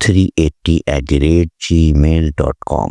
380@gmail.com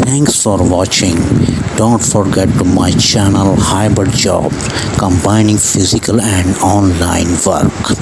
Thanks for watching. Don't forget to my channel Hybrid Job, combining physical and online work.